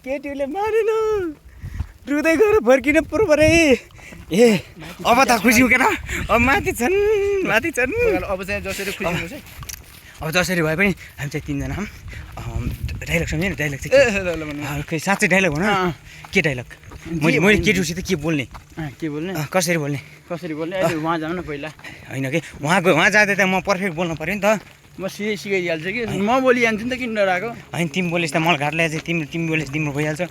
केटीले मारेन रुँदै गएर फर्किन पुरो परे ए अब त खुसी उकेर अब माथि छन् अब चाहिँ जसरी खुसी हुनुहोस् है अब जसरी भए पनि हामी चाहिँ तिनजना डाइलग सम्झेँ नि डाइलग चाहिँ खै साँच्चै डाइलग भन के डाइलग मैले केटीसित के बोल्ने कसरी बोल्ने उहाँ जानु न पहिला होइन कि उहाँ जाँदा त म पर्फेक्ट बोल्नु पऱ्यो नि त म सिकाइहाल्छु कि म बोलिहाल्छु नि त किन डराएको होइन तिमी बोलेस् त मलाई घाट ल्याएछ तिमी बोलेस् तिम्रो भइहाल्छ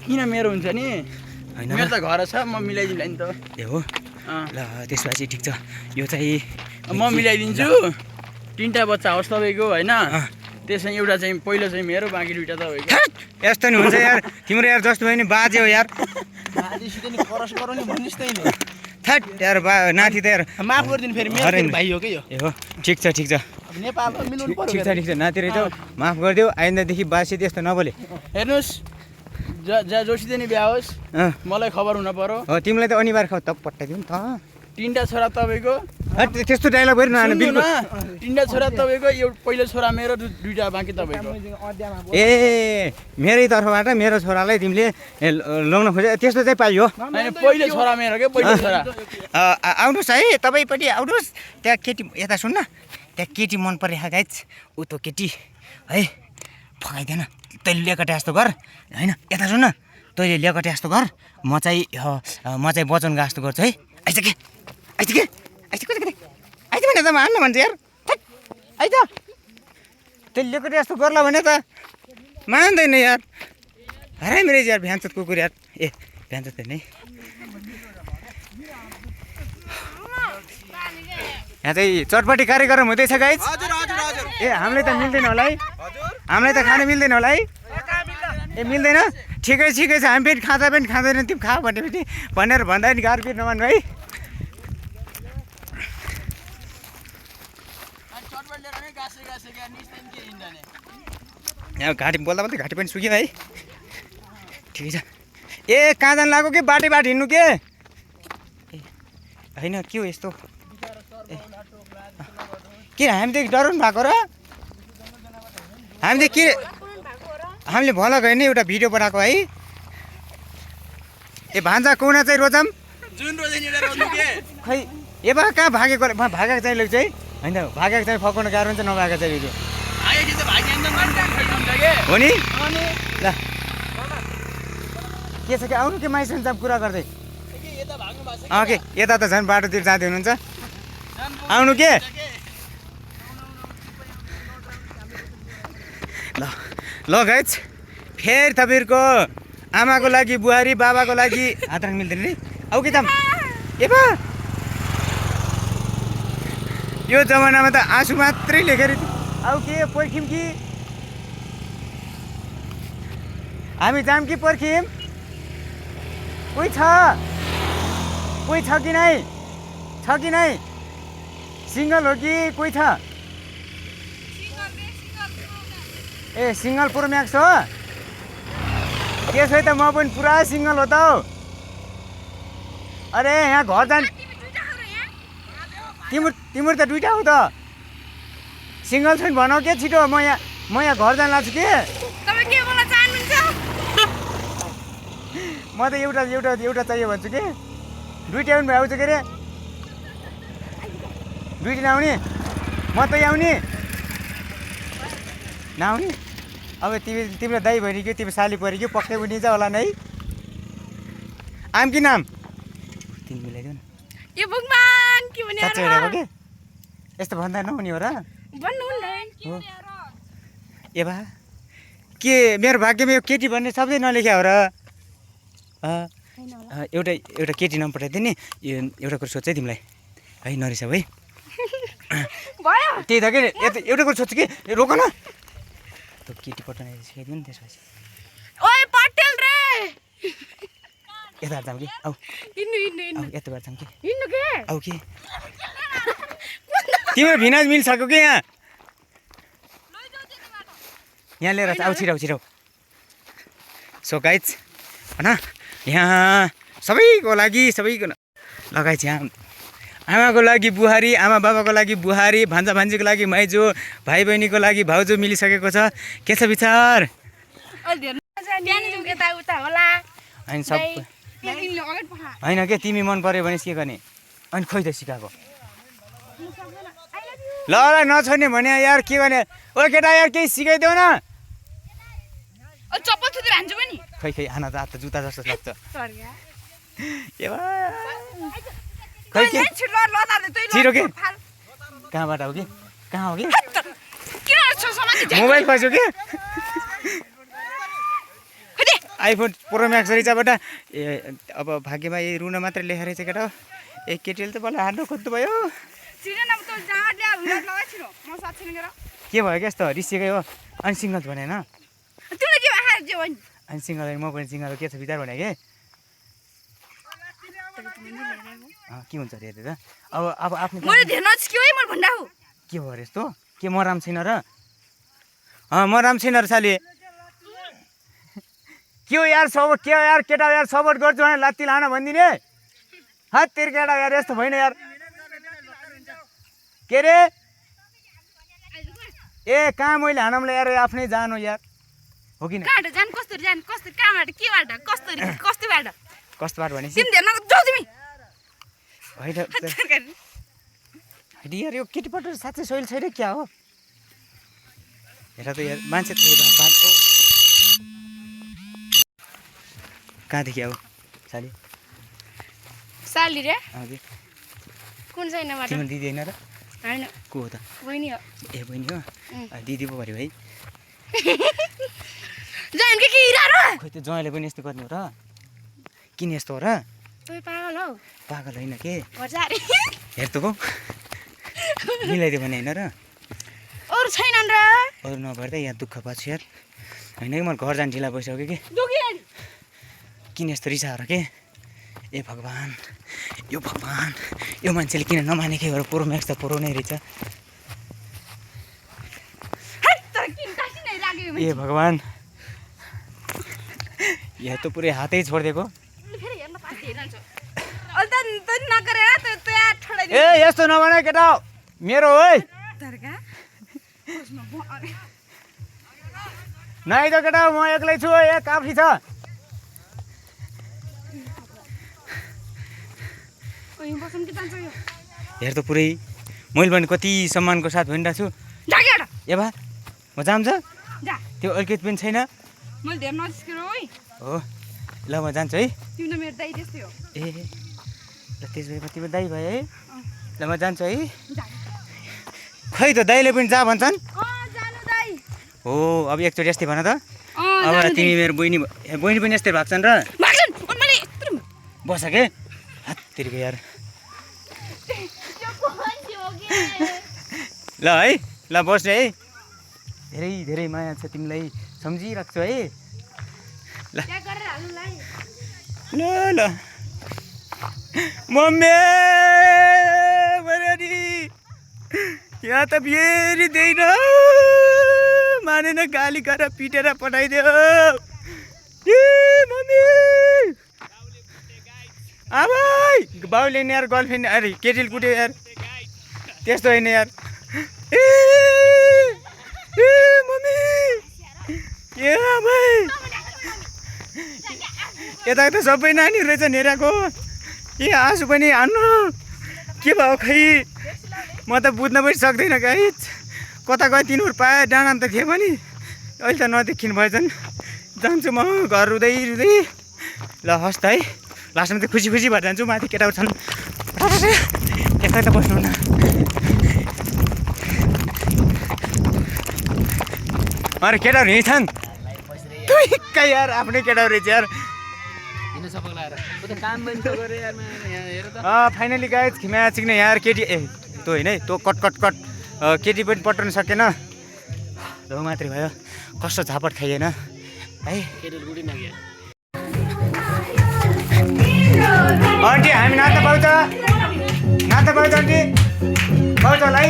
किन मेरो हुन्छ नि होइन मेरो त घर छ म मिलाइदिउँला नि त ए हो ल त्यसो भए चाहिँ ठिक छ यो चाहिँ म मिलाइदिन्छु 3टा बच्चा होस् तपाईँको होइन त्यसमा एउटा चाहिँ पहिलो चाहिँ मेरो बाँकी 2टा तपाईँको यस्तो नि हुन्छ यार तिम्रो यार जस्तो भयो नि बाजे हो यार बाजेसित नि परस गरौँ नि भन्नुहोस् त नि थट यार नाति त यार माफ गरिदिनु फेरि मेरो भाइ हो कि यो ए हो ठिक छ नेपालमा मिलाउनु पर्यो ठिक छ नाति रहेछ माफ गरिदेऊ आइन्दादेखि बासी त्यस्तो नबोले हेर्नुहोस् जोसित नि बिहा होस् मलाई खबर हुन पर्यो हो तिमीलाई त अनिवार्य त पट्टाइदिउँ नि त 3टा छोरा तपाईँको त्यस्तो डाइलग भएर नआनु बिल्कुल 3टा छोरा तपाईँको एउटा पहिलो छोरा मेरो 2टा बाँकी तपाईँको ए मेरै तर्फबाट मेरो छोरालाई तिमीले लगाउन खोजे त्यस्तो चाहिँ पाइयो पहिलो छोरा मेरो के पहिलो छोरा आउनुहोस् है तपाईँपट्टि आउनुहोस् त्यहाँ केटी यता सुन्न त्यहाँ केटी मन परिरहेको गाइज ऊ त केटी है फकाइदिएन तैँले ल्याकटे जस्तो गर होइन यता सुन्न तैँले ल्याकटे जस्तो गर म चाहिँ वचन गा जस्तो गर्छु है आइज भने त मान्न भन्छ यार आइज तैँले ल्याकटे जस्तो गर्ला भने त मान्दैन यार हराइ मेरो यार भ्यान्छ कुकुर यार ए भ्यान्छ त नै यहाँ चाहिँ चटपटी कार्यक्रम हुँदैछ गाइज ए हामीलाई त मिल्दैन होला है हामीलाई त खानु मिल्दैन होला है ए मिल्दैन ठिकै छ हामी फेरि खाँदा पनि खाँदैन तिमी खा भनेपछि भनेर भन्दा नि गारपिट नमान्नु है यहाँ घाँटी बोल्दा बोल्दै घाँटी पनि सुक्यो है ठिकै छ ए कहाँ जानु लाग्यो कि बाटो हिँड्नु के होइन के हो यस्तो के हामीले डराउनु भएको र हामीले भल गयो नि एउटा भिडियो बनाएको है ए भान्जा कुना चाहिँ रोजम खै ए बा कहाँ भागेको चाहिँ लोक चाहिँ होइन भागेको चाहिँ फकाउनु गाह्रो हुन्छ नभागेको चाहिँ भिडियो हो नि ल के छ कि आउनु के माइसँग चाहिँ कुरा गर्दै के यता त झन् बाटोतिर जाँदै हुनुहुन्छ आउनु के ल गाइज फेरि तपाईँहरूको आमाको लागि बुहारी बाबाको लागि हात राख्नु मिल्दैन नि आऊ कि त ए बा यो जमानामा त आँसु मात्रै लेखेर आऊ के पर्ख्यौँ कि हामी जाऊँ कि पर्ख्यौँ कोही छ कि नै सिङ्गल हो कि कोही छ ए सिङ्गल प्रो म्याक्स हो त्यसै त म पनि पुरा सिङ्गल हो त हौ अरे यहाँ घर जान तिम्रो त 2टा हो त सिङ्गल छैन भनौ के छिटो म यहाँ घर जान लाग्छु के म त एउटा चाहियो भन्छु के 2टा पनि भइआउँछ के अरे 2टा नआउने म त आउने नआउने अब तिम्रो दाइ भइरह्यो कि तिम्रो साली पऱ्यो कि पक्कै पनि जा होला नै आम कि नाम तिमी मिलाइदेऊ न यो भगवान के भने साँच्चै हेरेको के यस्तो भन्दा नहुने हो र भन्नु हो ए बा के मेरो भाग्यमा यो केटी भन्ने शब्दै नलेख्या हो र एउटा केटी नाम पठाइदिए नि एउटा कुरो सोध्छ है तिमीलाई है नरिसाऊ है भयो त्यही त के एउटा कुरो सोध्छु कि रोक न त केटी पठाउने सिकाइदियो नि त्यसपछि ओए पटेल रे यता जाऊँ कि आऊ हिँड्नु यता जाऊँ कि हिँड्नु के आऊ कि तिम्रो भिनाज मिल्छ कि यहाँ लिएर आऊ छिराउ सो गाइज होइन यहाँ सबैको लागि सबैको लगाइछ यहाँ आमाको लागि बुहारी, आमा बाबाको लागि बुहारी, भान्जा भान्जीको लागि माइजो, भाइ बहिनीको लागि भाउजू मिलिसकेको छ। के छ विचार? अनि सब होइन के तिमी मन पर्यो भने के गर्ने? अनि खोइ त सिकाएको ल नछोड्ने भने यार के गर्ने? ओ केटा यार केही सिकाइदेऊ न। चप्पल थुतेर हान्छु पनि। खै आना त आत्ता जुत्ता जस्तो लाग्छ। सरी ए खै के छिरो के कहाँबाट हो कि कहाँ हो कि मोबाइल खोज्यो कि आइफोन प्रो म्याक्स रिचाबाट ए अब भाग्यमा यही रुन मात्रै लेखेर रहेछ केटा ए केटीले त मलाई हान्नु खोज्नु भयो के भयो क्या यस्तो रिसिएकै हो अनि सिङ्गल भनेन अनि सिङ्गल म पनि सिङ्गल के छ विचार भने के के हुन्छ अरे त अब आफ्नो के भयो अरे यस्तो के म राम छैन र म राम छैन र साली के हो यार सपोर्ट के हो यार केटा यार सपोर्ट गर्छु भने लात्ती लान भनिदिने हात तेरो केटा यार यस्तो होइन यार के रे ए कहाँ मैले हानमलाई यार आफ्नै जानु यार हो कि कस्तोबाट भनेपछि होइन यार यो केटीपट्टि साँच्चै सोइल छैन क्या हो हेर त यार मान्छे कहाँदेखि आऊ साली साली रे हजुर कुन छैन तिम्रो दिदी होइन र हैन को हो त बहिनी हो ए बहिनी हो दिदी पो पऱ्यो है जान के हिरा र खोइ त्यो ज्वाइँले पनि यस्तो गर्ने हो र किन यस्तो हो र तँ पागल हौ पागल होइन के बजारे हेर त को मिलाइदियो भने होइन र अरु छैनन् र अरू नभएर त यहाँ दुःख पाछु यार होइन कि मलाई घर जान ढिला भइसक्यो कि किन यस्तो रिसाएर के ए भगवान् यो मान्छेले किन नमानेकै हो र प्रो म्याक्स त प्रो नै रहेछ ए भगवान् यहाँ त पुरै हातै छोडिदिएको ए यस्तो नभने केटा मेरो है नाइ त केटा म एक्लै छु ए काफी छ हेर त पुरै मैले पनि कति सम्मानको साथ भनिरहेको छु ए बा म जान्छ त्यो अलिकति पनि छैन हो ल म जान्छु है ए ल त्यसो भए तिम्रो दाइ भयो है ल म जान्छु है खै त दाइले पनि जा भन्छन् हो अब एकचोटि यस्तै भन त अब तिमी मेरो बहिनी पनि यस्तै भएको छन् र बस के हत्तिरको यार ल है ल बस्ने है धेरै धेरै माया छ तिमीलाई सम्झिराख्छु है ल ल ल मम्मी नि यहाँ त फेरि दिएन मानेन गाली गरेर पिटेर पठाइदियो ए मम्मी आबै बाउले नि यार गर्लफ्रेन्ड अरे केटीले कुट्यो यार त्यस्तो होइन यार ए मम्मी ए आबै यता त सबै नानीहरू रहेछ हेरेको ए आँसु पनि हान्नु के भयो खै म त बुझ्न पनि सक्दैन गाई कता गयो तिनीहरू पायो डाँडा त थियो पनि अहिले त नदेखिनु भएछन् जान्छु म घर रुँदै रुँदै ल हस् त है लास्टमा चाहिँ खुसी खुसी भएर जान्छु माथि केटाहरू छन् यता त बस्नु न अरे केटाहरू यहीँ छन् यार आफ्नै केटाहरू रहेछ यार फाइनली गाइज खिमा चिक्ने यार केटी ए तँ होइन है तँ कट केटी पनि पटाउनु सकेन धो मात्रै भयो कस्तो झापट खाइएन है आन्टी हामी नाच्न पाउँछ आन्टी पाउँछ होला है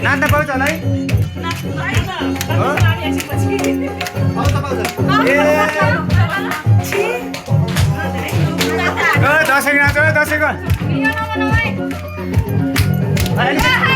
नाच्न पाउँछ होला है दसैँको नाच दसैँको अहिले